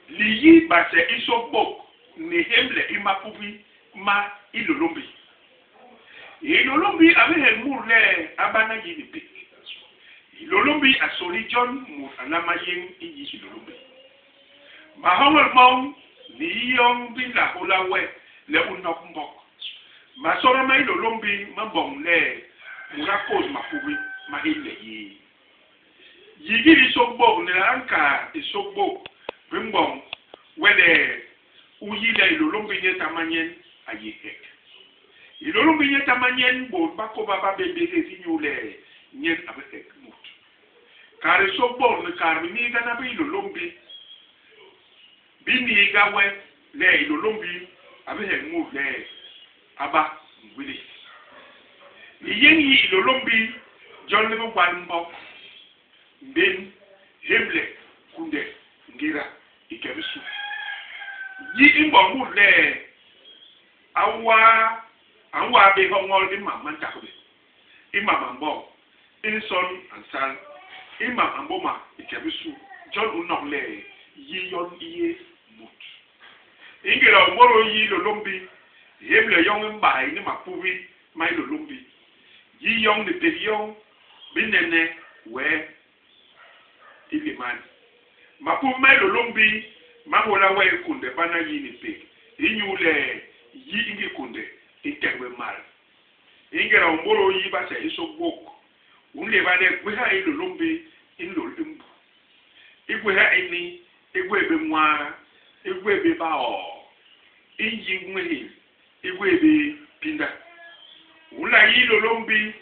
liyi base isobok ni hemle imapubi ma ilolombi ilolombi abehe murle abana yinipi ilolombi asoli John mu alamayen iyi ilolombi mahawel mong ni yong bila holawe le unok mbok masora ma ilolombi mambong le murakos mapubi ma ile yi yigiri sobok ne anka isobok bimbong wede uyile ilolombi nye tamanyen ayihek ilolombi nye tamanyen bo bako baba bebe zinyule nyen abek mut kare sobok ne karmi ni gana be ilolombi bini gawe le ilolombi abek mut le aba ngwili yenyi ilolombi John le mbo ben hemle kunde ngira ikebisu yi imbo mu le awa be hongol di mama ntakobe imama mbo inson ansal imama mboma ikebisu John unok le yi yon iye mut ingira moro yi lolombi hemle yong mba ni mapubi mai lolombi yi yong de perion binene we ilimani mapu mai lolombi mahola we kunde bana yini pe inyule yi ingi kunde itegwe mal ingera umboro yi basa isobok unle bade gweha lolombi inlolimbu igweha ini igwebe mwa igwebe bao inji mwehi igwebe pinda ula yi lolombi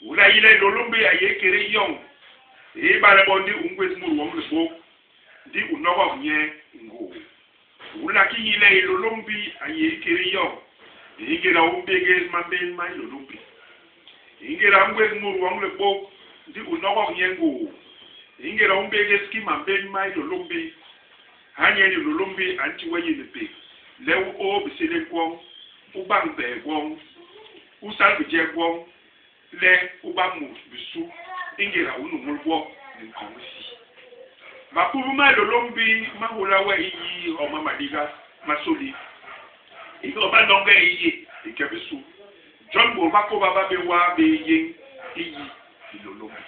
ula yi lolombi ayekere yong ibare bondi ungwes muru wong lebo di unogo nye ngo ula ki yile lolombi ayekere yong ingera umbege mambe ma lolombi ingera ungwes muru wong lebo di unogo nye ngo ingera umbege ski mambe ma lolombi hanye ni lolombi anti wayi lepe lewu o bisele kwong ubangbe kwong usalbije kwong le ubamu bisu ingera unu mulwo nkomsi mapubu ma lolombi mahula wa iyi o mamadiga masoli iko ba longa iyi ikebisu John bo bako baba be wa be yin iyi lolombi